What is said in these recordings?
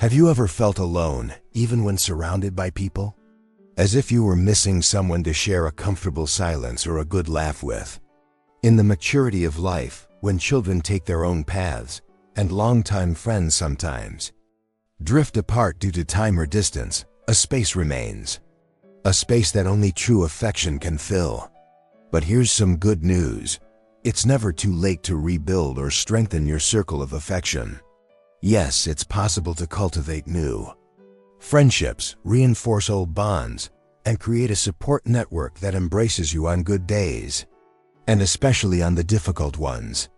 Have you ever felt alone, even when surrounded by people? As if you were missing someone to share a comfortable silence or a good laugh with. In the maturity of life, when children take their own paths, and longtime friends sometimes drift apart due to time or distance, a space remains. A space that only true affection can fill. But here's some good news. It's never too late to rebuild or strengthen your circle of affection. Yes, it's possible to cultivate new friendships, reinforce old bonds, and create a support network that embraces you on good days, and especially on the difficult ones.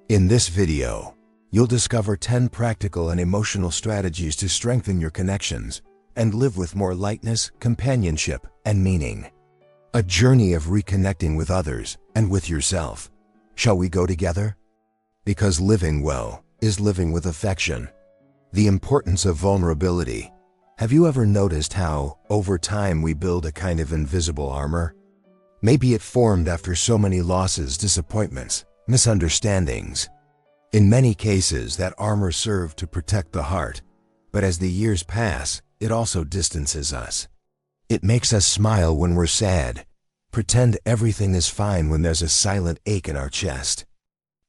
In this video, you'll discover 10 practical and emotional strategies to strengthen your connections and live with more lightness, companionship, and meaning. A journey of reconnecting with others and with yourself. Shall we go together? Because living well is living with affection. The importance of vulnerability. Have you ever noticed how, over time, we build a kind of invisible armor? Maybe it formed after so many losses, disappointments, misunderstandings. In many cases, that armor served to protect the heart, but as the years pass, it also distances us. It makes us smile when we're sad, pretend everything is fine when there's a silent ache in our chest.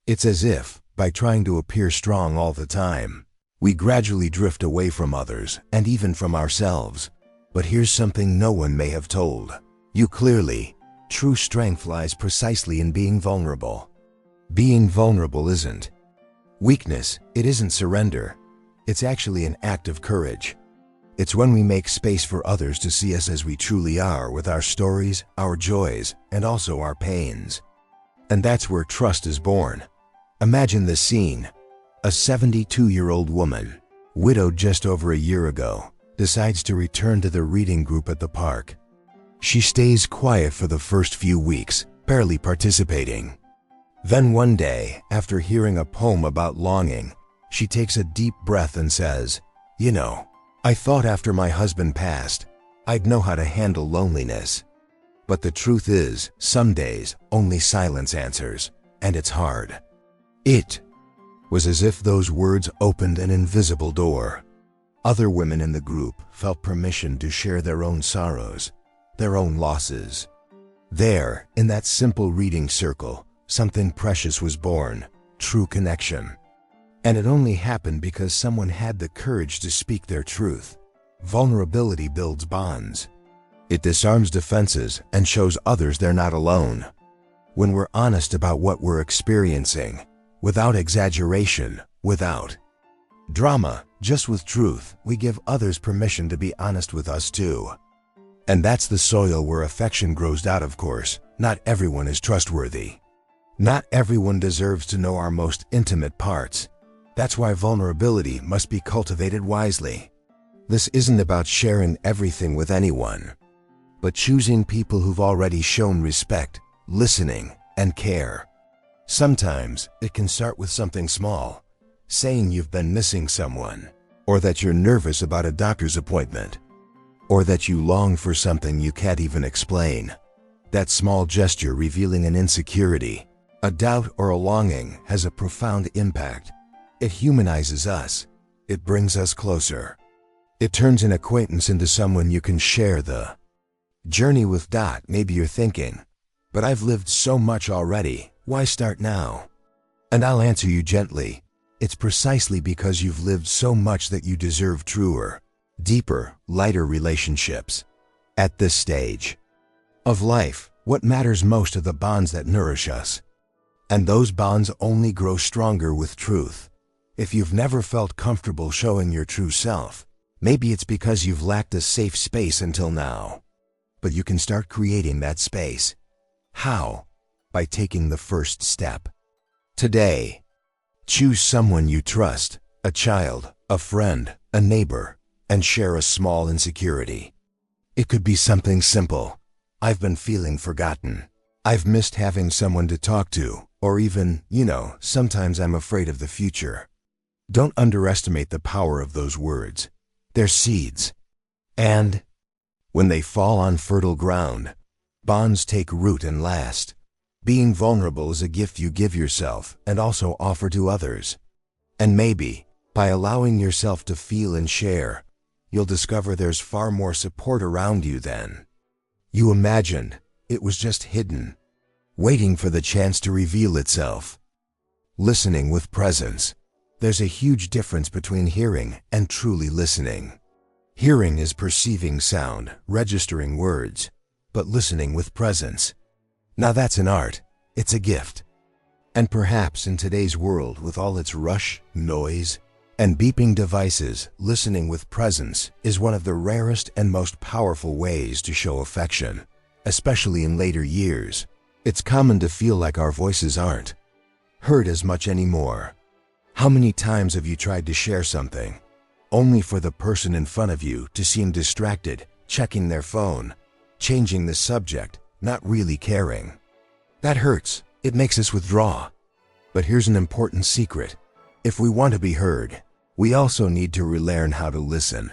It's as if, by trying to appear strong all the time, we gradually drift away from others and even from ourselves. But here's something no one may have told you clearly. True strength lies precisely in being vulnerable. Being vulnerable isn't weakness, it isn't surrender. It's actually an act of courage. It's when we make space for others to see us as we truly are, with our stories, our joys, and also our pains. And that's where trust is born. Imagine this scene. A 72-year-old woman, widowed just over a year ago, decides to return to the reading group at the park. She stays quiet for the first few weeks, barely participating. Then one day, after hearing a poem about longing, she takes a deep breath and says, "You know, I thought after my husband passed, I'd know how to handle loneliness. But the truth is, some days, only silence answers, and it's hard." It was as if those words opened an invisible door. Other women in the group felt permission to share their own sorrows, their own losses. There, in that simple reading circle, something precious was born, true connection. And it only happened because someone had the courage to speak their truth. Vulnerability builds bonds. It disarms defenses and shows others they're not alone. When we're honest about what we're experiencing, without exaggeration, without drama, just with truth, we give others permission to be honest with us too. And that's the soil where affection grows out, of course. Not everyone is trustworthy. Not everyone deserves to know our most intimate parts. That's why vulnerability must be cultivated wisely. This isn't about sharing everything with anyone, but choosing people who've already shown respect, listening, and care. Sometimes it can start with something small, saying you've been missing someone, or that you're nervous about a doctor's appointment, or that you long for something you can't even explain. That small gesture revealing an insecurity, a doubt, or a longing has a profound impact. It humanizes us. It brings us closer. It turns an acquaintance into someone you can share the journey with. Maybe you're thinking, but I've lived so much already. Why start now? And I'll answer you gently. It's precisely because you've lived so much that you deserve truer, deeper, lighter relationships. At this stage of life, what matters most are the bonds that nourish us. And those bonds only grow stronger with truth. If you've never felt comfortable showing your true self, maybe it's because you've lacked a safe space until now. But you can start creating that space. How? By taking the first step. Today, choose someone you trust, a child, a friend, a neighbor, and share a small insecurity. It could be something simple. I've been feeling forgotten. I've missed having someone to talk to. Or even, sometimes I'm afraid of the future. Don't underestimate the power of those words. They're seeds. And when they fall on fertile ground, bonds take root and last. Being vulnerable is a gift you give yourself and also offer to others. And maybe, By allowing yourself to feel and share, you'll discover there's far more support around you than you imagined. It was just hidden, waiting for the chance to reveal itself. Listening with presence. There's a huge difference between hearing and truly listening. Hearing is perceiving sound, registering words, but listening with presence, now that's an art. It's a gift. And perhaps in today's world, with all its rush, noise, and beeping devices, listening with presence is one of the rarest and most powerful ways to show affection, especially in later years. It's common to feel like our voices aren't heard as much anymore. How many times have you tried to share something, only for the person in front of you to seem distracted, checking their phone, changing the subject, not really caring? That hurts. It makes us withdraw. But here's an important secret. If we want to be heard, we also need to relearn how to listen.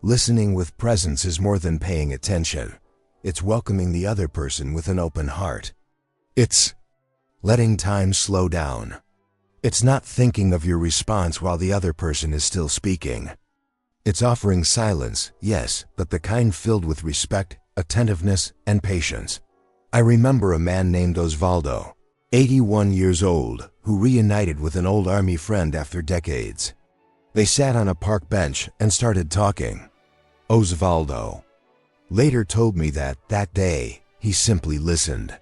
Listening with presence is more than paying attention. It's welcoming the other person with an open heart. It's letting time slow down. It's not thinking of your response while the other person is still speaking. It's offering silence, yes, but the kind filled with respect, attentiveness, and patience. I remember a man named Osvaldo, 81 years old, who reunited with an old army friend after decades. They sat on a park bench and started talking. Osvaldo later told me that day, he simply listened.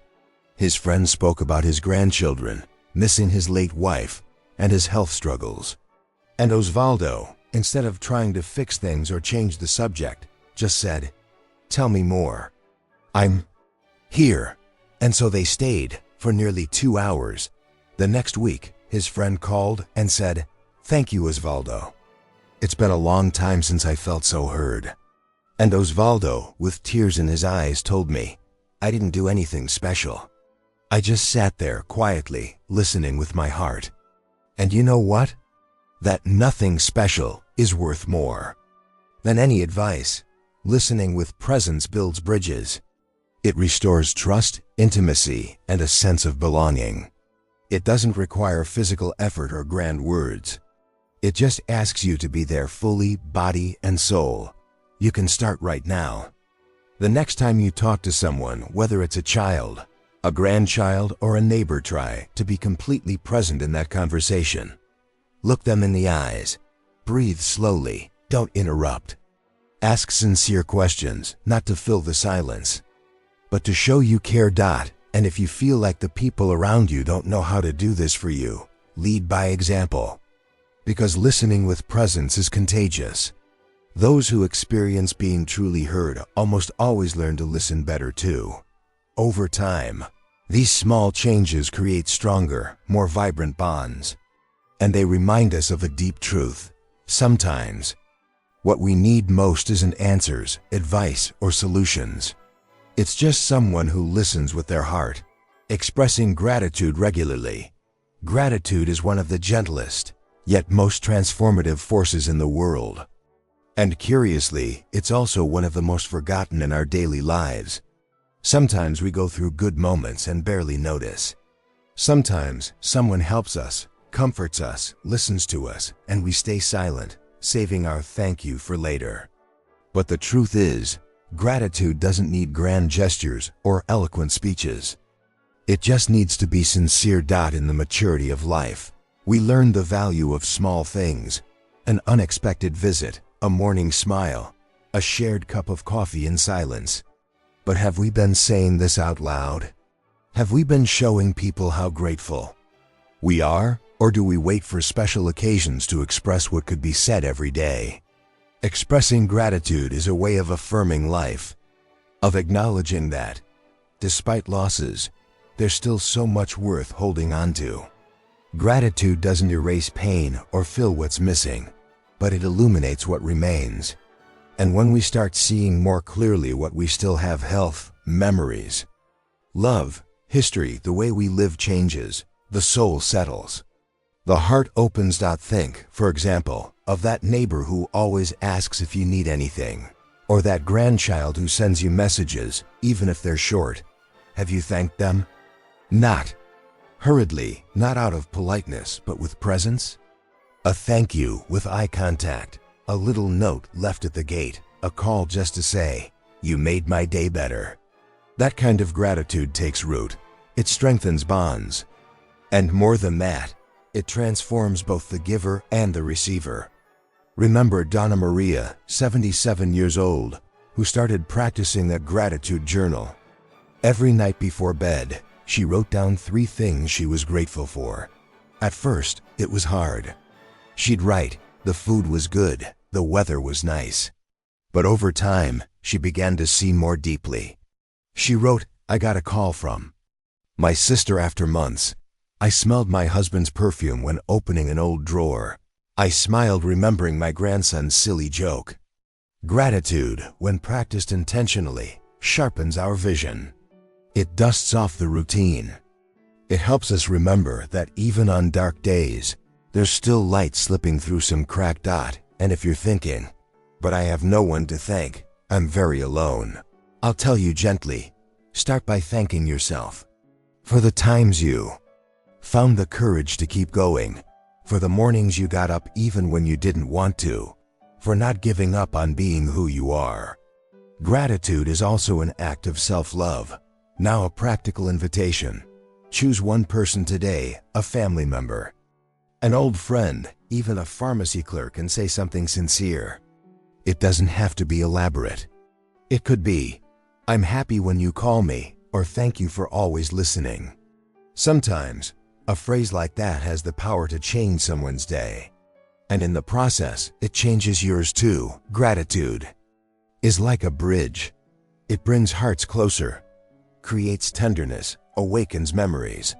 His friend spoke about his grandchildren, missing his late wife, and his health struggles. And Osvaldo, instead of trying to fix things or change the subject, just said, "Tell me more. I'm here." And so they stayed for nearly 2 hours. The next week, his friend called and said, "Thank you, Osvaldo. It's been a long time since I felt so heard." And Osvaldo, with tears in his eyes, told me, "I didn't do anything special. I just sat there quietly, listening with my heart." And you know what? That nothing special is worth more than any advice. Listening with presence builds bridges. It restores trust, intimacy, and a sense of belonging. It doesn't require physical effort or grand words. It just asks you to be there fully, body and soul. You can start right now. The next time you talk to someone, whether it's a child, a grandchild, or a neighbor, try to be completely present in that conversation. Look them in the eyes. Breathe slowly. Don't interrupt. Ask sincere questions, not to fill the silence, but to show you care. And if you feel like the people around you don't know how to do this for you, lead by example. Because listening with presence is contagious. Those who experience being truly heard almost always learn to listen better too. Over time, these small changes create stronger, more vibrant bonds. And they remind us of a deep truth. Sometimes, what we need most isn't answers, advice, or solutions. It's just someone who listens with their heart, expressing gratitude regularly. Gratitude is one of the gentlest, yet most transformative forces in the world. And curiously, it's also one of the most forgotten in our daily lives. Sometimes we go through good moments and barely notice. Sometimes someone helps us, comforts us, listens to us, and we stay silent, saving our thank you for later. But the truth is, gratitude doesn't need grand gestures or eloquent speeches. It just needs to be sincere. In the maturity of life, we learn the value of small things: an unexpected visit, a morning smile, a shared cup of coffee in silence. But have we been saying this out loud? Have we been showing people how grateful we are, or do we wait for special occasions to express what could be said every day? Expressing gratitude is a way of affirming life, of acknowledging that, despite losses, there's still so much worth holding on to. Gratitude doesn't erase pain or fill what's missing, but it illuminates what remains. And when we start seeing more clearly what we still have: health, memories, love, history, the way we live changes, the soul settles. The heart opens. Think, for example, of that neighbor who always asks if you need anything, or that grandchild who sends you messages, even if they're short. Have you thanked them? Not hurriedly, not out of politeness, but with presence. A thank you with eye contact, a little note left at the gate, a call just to say, "You made my day better." That kind of gratitude takes root. It strengthens bonds. And more than that, it transforms both the giver and the receiver. Remember Donna Maria, 77 years old, who started practicing a gratitude journal. Every night before bed, she wrote down 3 things she was grateful for. At first, it was hard. She'd write, the food was good, the weather was nice. But over time, she began to see more deeply. She wrote, I got a call from my sister after months. I smelled my husband's perfume when opening an old drawer. I smiled remembering my grandson's silly joke. Gratitude, when practiced intentionally, sharpens our vision. It dusts off the routine. It helps us remember that even on dark days, there's still light slipping through some cracked dot, and if you're thinking, but I have no one to thank, I'm very alone, I'll tell you gently, start by thanking yourself. For the times you found the courage to keep going, for the mornings you got up even when you didn't want to, for not giving up on being who you are. Gratitude is also an act of self-love. Now a practical invitation. Choose one person today, a family member, an old friend, even a pharmacy clerk, and say something sincere. It doesn't have to be elaborate. It could be, I'm happy when you call me, or thank you for always listening. Sometimes, a phrase like that has the power to change someone's day. And in the process, it changes yours too. Gratitude is like a bridge. It brings hearts closer, creates tenderness, awakens memories.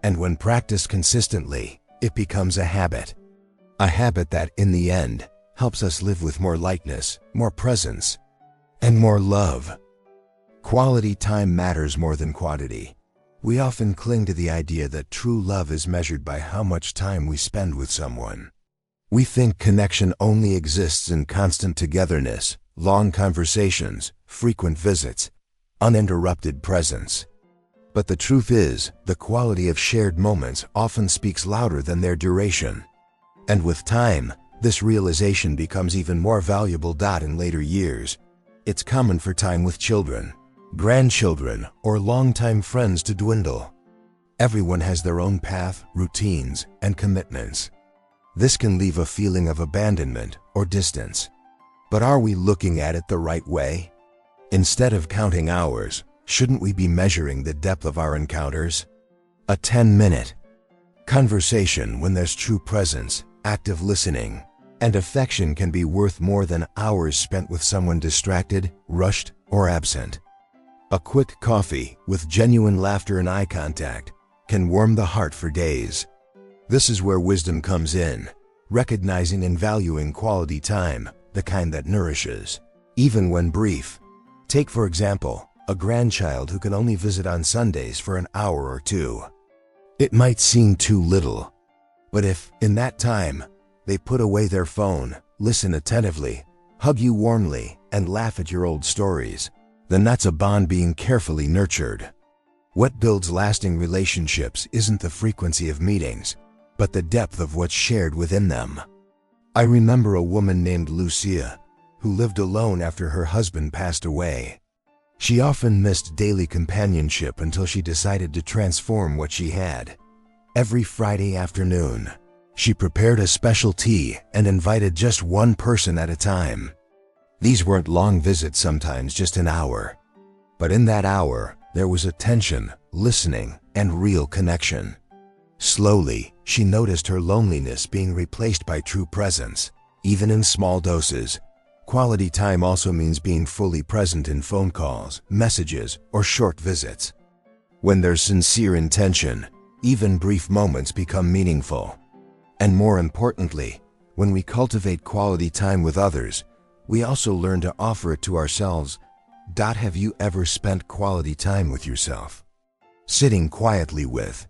And when practiced consistently, it becomes a habit. A habit that, in the end, helps us live with more lightness, more presence, and more love. Quality time matters more than quantity. We often cling to the idea that true love is measured by how much time we spend with someone. We think connection only exists in constant togetherness, long conversations, frequent visits, uninterrupted presence. But the truth is, the quality of shared moments often speaks louder than their duration. And with time, this realization becomes even more valuable. In later years, it's common for time with children, grandchildren, or longtime friends to dwindle. Everyone has their own path, routines, and commitments. This can leave a feeling of abandonment or distance. But are we looking at it the right way? Instead of counting hours, shouldn't we be measuring the depth of our encounters? A 10-minute conversation when there's true presence, active listening, and affection can be worth more than hours spent with someone distracted, rushed, or absent. A quick coffee with genuine laughter and eye contact can warm the heart for days. This is where wisdom comes in, recognizing and valuing quality time, the kind that nourishes, even when brief. Take, for example, a grandchild who can only visit on Sundays for an hour or 2. It might seem too little, but if, in that time, they put away their phone, listen attentively, hug you warmly, and laugh at your old stories, then that's a bond being carefully nurtured. What builds lasting relationships isn't the frequency of meetings, but the depth of what's shared within them. I remember a woman named Lucia, who lived alone after her husband passed away. She often missed daily companionship until she decided to transform what she had. Every Friday afternoon, she prepared a special tea and invited just one person at a time. These weren't long visits, sometimes just an hour. But in that hour, there was attention, listening, and real connection. Slowly, she noticed her loneliness being replaced by true presence, even in small doses. Quality time also means being fully present in phone calls, messages, or short visits. When there's sincere intention, even brief moments become meaningful. And more importantly, when we cultivate quality time with others, we also learn to offer it to ourselves. Have you ever spent quality time with yourself? Sitting quietly with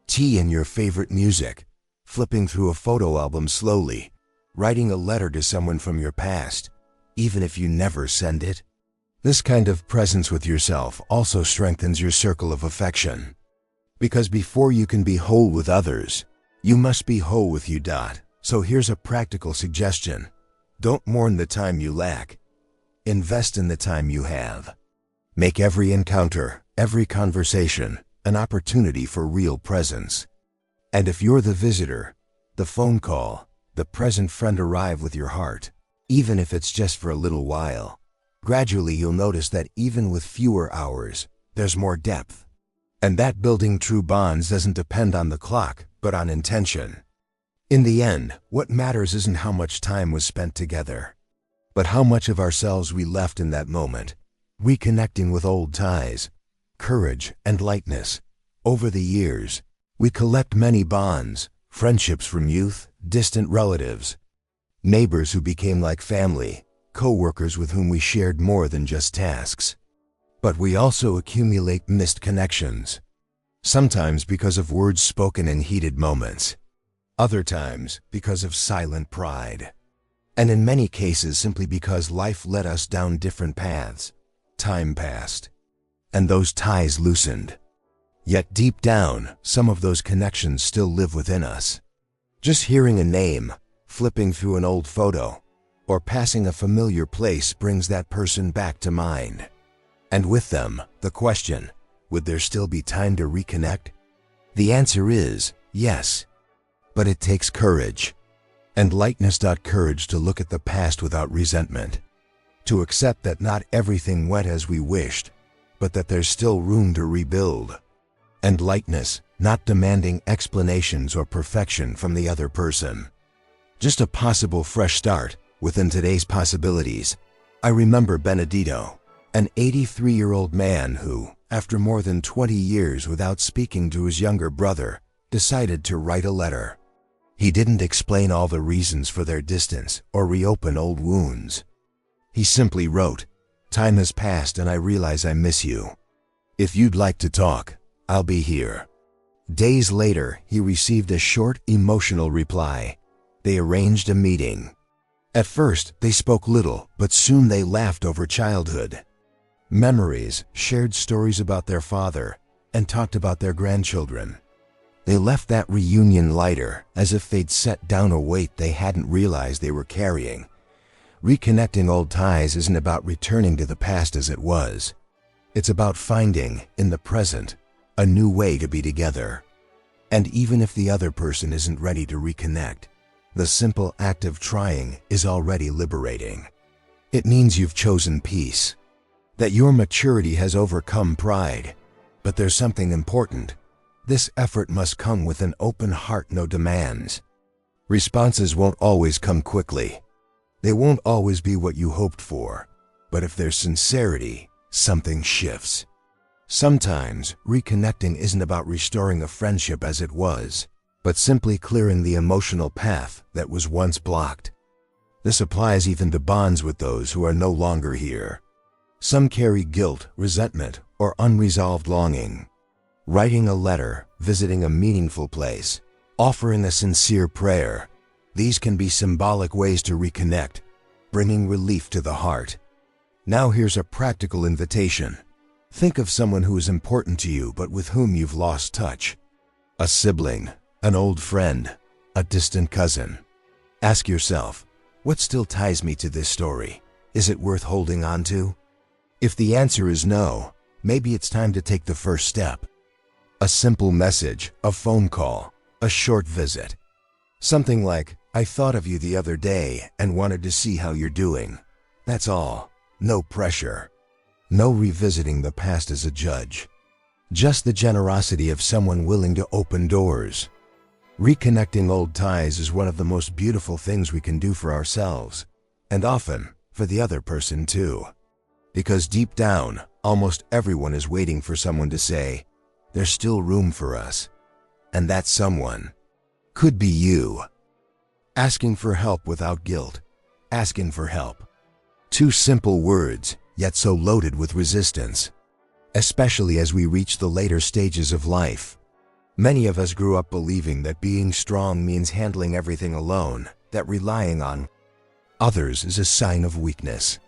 tea and your favorite music, flipping through a photo album slowly, writing a letter to someone from your past, even if you never send it? This kind of presence with yourself also strengthens your circle of affection. Because before you can be whole with others, you must be whole with you. So here's a practical suggestion. Don't mourn the time you lack. Invest in the time you have. Make every encounter, every conversation, an opportunity for real presence. And if you're the visitor, the phone call, the present friend arrive with your heart, even if it's just for a little while. Gradually you'll notice that even with fewer hours, there's more depth. And that building true bonds doesn't depend on the clock, but on intention. In the end, what matters isn't how much time was spent together, but how much of ourselves we left in that moment, reconnecting with old ties, courage, and lightness. Over the years, we collect many bonds, friendships from youth, distant relatives, neighbors who became like family, co-workers with whom we shared more than just tasks. But we also accumulate missed connections, sometimes because of words spoken in heated moments, other times because of silent pride, and in many cases simply because life led us down different paths. Time passed, and those ties loosened. Yet deep down, some of those connections still live within us. Just hearing a name, flipping through an old photo, or passing a familiar place brings that person back to mind. And with them, the question, would there still be time to reconnect? The answer is yes, but it takes courage. And lightness. Courage to look at the past without resentment, to accept that not everything went as we wished, but that there's still room to rebuild. And lightness, not demanding explanations or perfection from the other person. Just a possible fresh start within today's possibilities. I remember Benedito, an 83-year-old man who, after more than 20 years without speaking to his younger brother, decided to write a letter. He didn't explain all the reasons for their distance or reopen old wounds. He simply wrote, "Time has passed and I realize I miss you. If you'd like to talk, I'll be here." Days later, he received a short, emotional reply. They arranged a meeting. At first, they spoke little, but soon they laughed over childhood memories, shared stories about their father, and talked about their grandchildren. They left that reunion lighter, as if they'd set down a weight they hadn't realized they were carrying. Reconnecting old ties isn't about returning to the past as it was. It's about finding, in the present, a new way to be together. And even if the other person isn't ready to reconnect, the simple act of trying is already liberating. It means you've chosen peace, that your maturity has overcome pride. But there's something important. This effort must come with an open heart, no demands. Responses won't always come quickly. They won't always be what you hoped for. But if there's sincerity, something shifts. Sometimes, reconnecting isn't about restoring a friendship as it was, but simply clearing the emotional path that was once blocked. This applies even to bonds with those who are no longer here. Some carry guilt, resentment, or unresolved longing. Writing a letter, visiting a meaningful place, offering a sincere prayer, these can be symbolic ways to reconnect, bringing relief to the heart. Now here's a practical invitation. Think of someone who is important to you but with whom you've lost touch. A sibling, an old friend, a distant cousin. Ask yourself, what still ties me to this story? Is it worth holding on to? If the answer is no, maybe it's time to take the first step. A simple message, a phone call, a short visit. Something like, "I thought of you the other day and wanted to see how you're doing." That's all. No pressure. No revisiting the past as a judge. Just the generosity of someone willing to open doors. Reconnecting old ties is one of the most beautiful things we can do for ourselves, and often for the other person too. Because deep down, almost everyone is waiting for someone to say, "There's still room for us." And that someone could be you. Asking for help without guilt. Asking for help. Two simple words, yet so loaded with resistance. Especially as we reach the later stages of life. Many of us grew up believing that being strong means handling everything alone, that relying on others is a sign of weakness.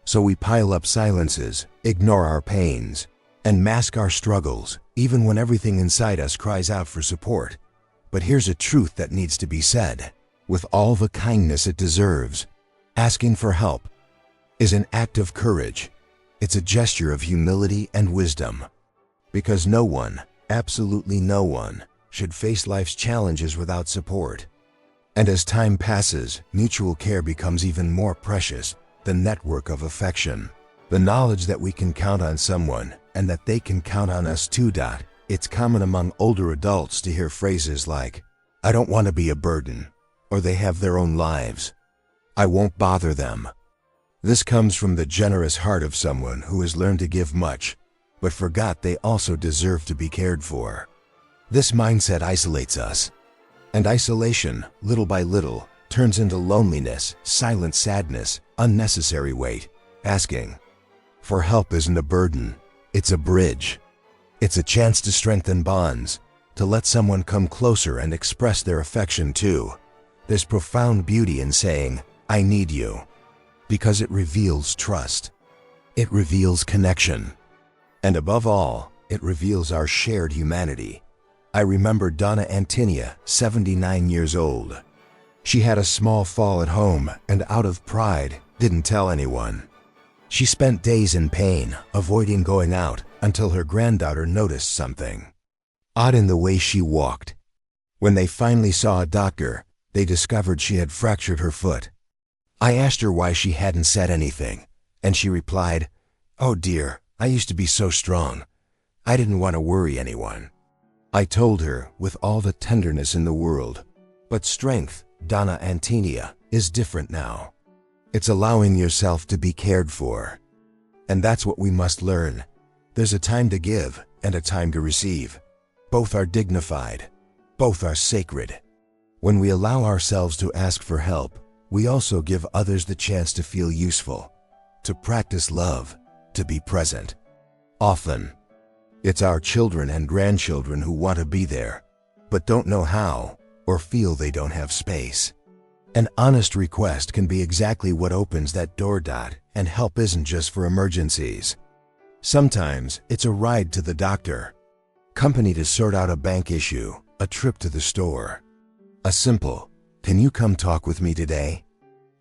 So we pile up silences, ignore our pains, and mask our struggles, even when everything inside us cries out for support. But here's a truth that needs to be said. with all the kindness it deserves. Asking for help is an act of courage. It's a gesture of humility and wisdom. Because no one, absolutely no one, should face life's challenges without support. And as time passes, mutual care becomes even more precious. The network of affection, the knowledge that we can count on someone and that they can count on us too. It's common among older adults to hear phrases like, "I don't want to be a burden," or "They have their own lives. I won't bother them." This comes from the generous heart of someone who has learned to give much, but forgot they also deserve to be cared for. This mindset isolates us. And isolation, little by little, turns into loneliness, silent sadness, unnecessary weight. Asking for help isn't a burden, it's a bridge. It's a chance to strengthen bonds, to let someone come closer and express their affection too. There's profound beauty in saying, "I need you," because it reveals trust. It reveals connection. And above all, it reveals our shared humanity. I remember Donna Antinia, 79 years old. She had a small fall at home and out of pride, didn't tell anyone. She spent days in pain, avoiding going out, until her granddaughter noticed something odd in the way she walked. When they finally saw a doctor, they discovered she had fractured her foot. I asked her why she hadn't said anything, and she replied, "Oh dear, I used to be so strong. I didn't want to worry anyone." I told her with all the tenderness in the world, "But strength, Donna Antinia, is different now. It's allowing yourself to be cared for." And that's what we must learn. There's a time to give and a time to receive. Both are dignified. Both are sacred. When we allow ourselves to ask for help, we also give others the chance to feel useful, to practice love, to be present. Often, it's our children and grandchildren who want to be there, but don't know how, or feel they don't have space. An honest request can be exactly what opens that door. And help isn't just for emergencies. Sometimes it's a ride to the doctor, company to sort out a bank issue, a trip to the store. A simple, "Can you come talk with me today?"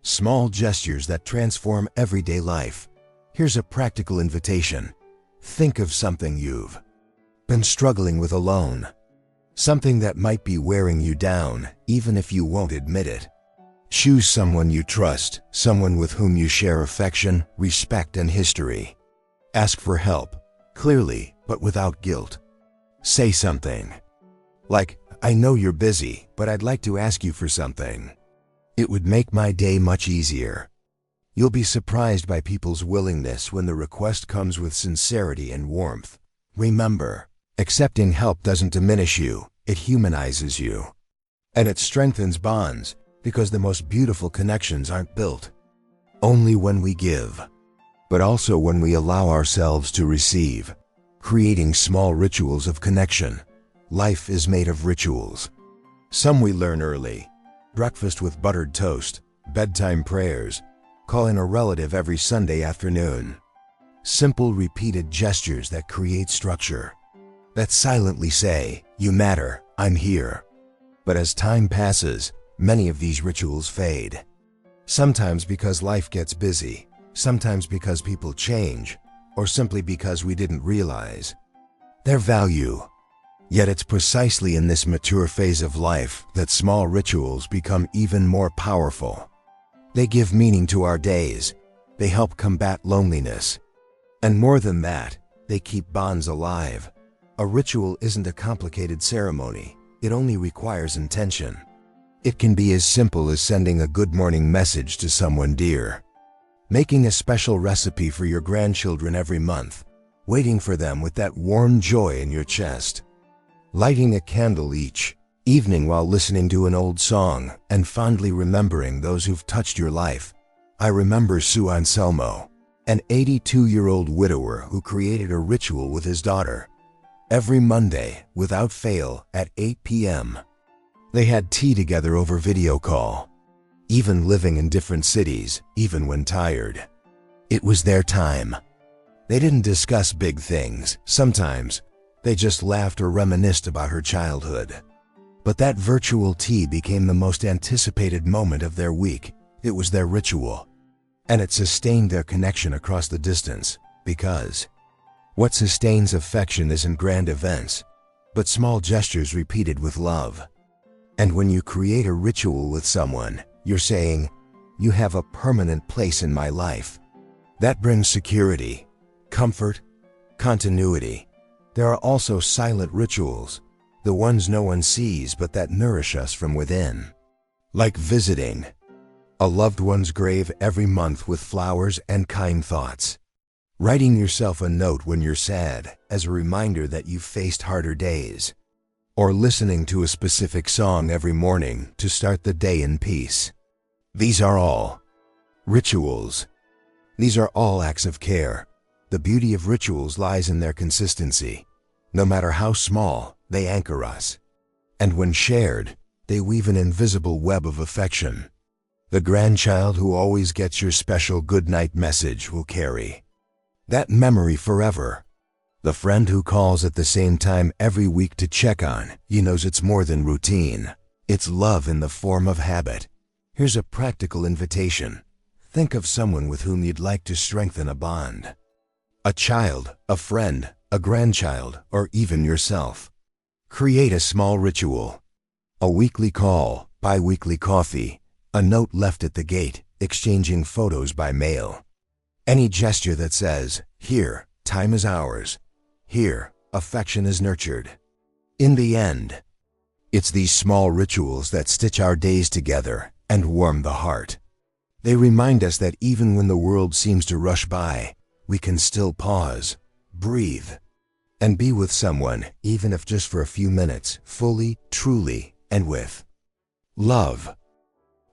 Small gestures that transform everyday life. Here's a practical invitation. Think of something you've been struggling with alone. Something that might be wearing you down, even if you won't admit it. Choose someone you trust, someone with whom you share affection, respect, and history. Ask for help, clearly, but without guilt. Say something like, "I know you're busy, but I'd like to ask you for something. It would make my day much easier." You'll be surprised by people's willingness when the request comes with sincerity and warmth. Remember, accepting help doesn't diminish you, it humanizes you. And it strengthens bonds, because the most beautiful connections aren't built only when we give, but also when we allow ourselves to receive, creating small rituals of connection. Life is made of rituals. Some we learn early: breakfast with buttered toast, bedtime prayers, calling a relative every Sunday afternoon. Simple repeated gestures that create structure, that silently say, "You matter, I'm here." But as time passes, many of these rituals fade. Sometimes because life gets busy, sometimes because people change, or simply because we didn't realize their value. Yet it's precisely in this mature phase of life that small rituals become even more powerful. They give meaning to our days. They help combat loneliness. And more than that, they keep bonds alive. A ritual isn't a complicated ceremony. It only requires intention. It can be as simple as sending a good morning message to someone dear, making a special recipe for your grandchildren every month, waiting for them with that warm joy in your chest, lighting a candle each evening while listening to an old song and fondly remembering those who've touched your life. I remember Sue Anselmo, an 82-year-old widower who created a ritual with his daughter. Every Monday, without fail, at 8 p.m., they had tea together over video call, even living in different cities, even when tired. It was their time. They didn't discuss big things. Sometimes they just laughed or reminisced about her childhood. But that virtual tea became the most anticipated moment of their week. It was their ritual. And it sustained their connection across the distance, because what sustains affection isn't grand events, but small gestures repeated with love. And when you create a ritual with someone, you're saying, "You have a permanent place in my life." That brings security, comfort, continuity. There are also silent rituals, the ones no one sees but that nourish us from within. Like visiting a loved one's grave every month with flowers and kind thoughts. Writing yourself a note when you're sad as a reminder that you've faced harder days. Or listening to a specific song every morning to start the day in peace. These are all rituals. These are all acts of care. The beauty of rituals lies in their consistency. No matter how small, they anchor us. And when shared, they weave an invisible web of affection. The grandchild who always gets your special goodnight message will carry that memory forever. The friend who calls at the same time every week to check on you knows it's more than routine. It's love in the form of habit. Here's a practical invitation. Think of someone with whom you'd like to strengthen a bond. A child, a friend, a grandchild, or even yourself. Create a small ritual. A weekly call, bi-weekly coffee, a note left at the gate, exchanging photos by mail. Any gesture that says, "Here, time is ours. Here, affection is nurtured." In the end, it's these small rituals that stitch our days together and warm the heart. They remind us that even when the world seems to rush by, we can still pause, breathe, and be with someone, even if just for a few minutes, fully, truly, and with love.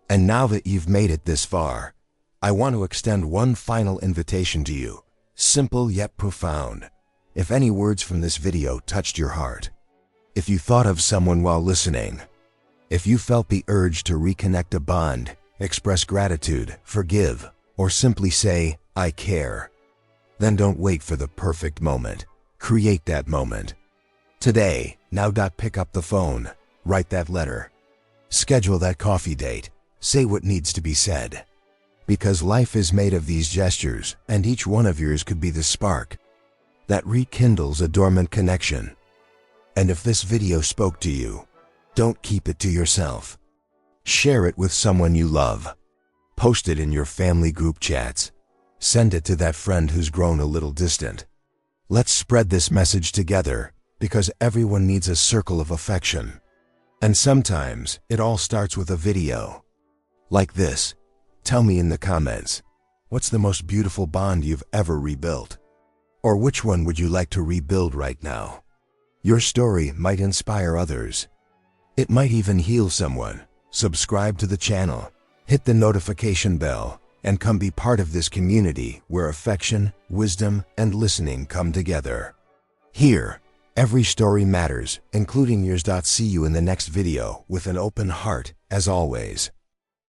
And now that you've made it this far, I want to extend one final invitation to you, simple yet profound. If any words from this video touched your heart, if you thought of someone while listening, if you felt the urge to reconnect a bond, express gratitude, forgive, or simply say, "I care," then don't wait for the perfect moment. Create that moment. Today, now. Pick up the phone, write that letter, schedule that coffee date, say what needs to be said. Because life is made of these gestures, and each one of yours could be the spark that rekindles a dormant connection. And if this video spoke to you, don't keep it to yourself. Share it with someone you love. Post it in your family group chats. Send it to that friend who's grown a little distant. Let's spread this message together, because everyone needs a circle of affection. And sometimes, it all starts with a video like this. Tell me in the comments, what's the most beautiful bond you've ever rebuilt? Or which one would you like to rebuild right now? Your story might inspire others. It might even heal someone. Subscribe to the channel, hit the notification bell, and come be part of this community where affection, wisdom, and listening come together. Here, every story matters, including yours. See you in the next video with an open heart, as always.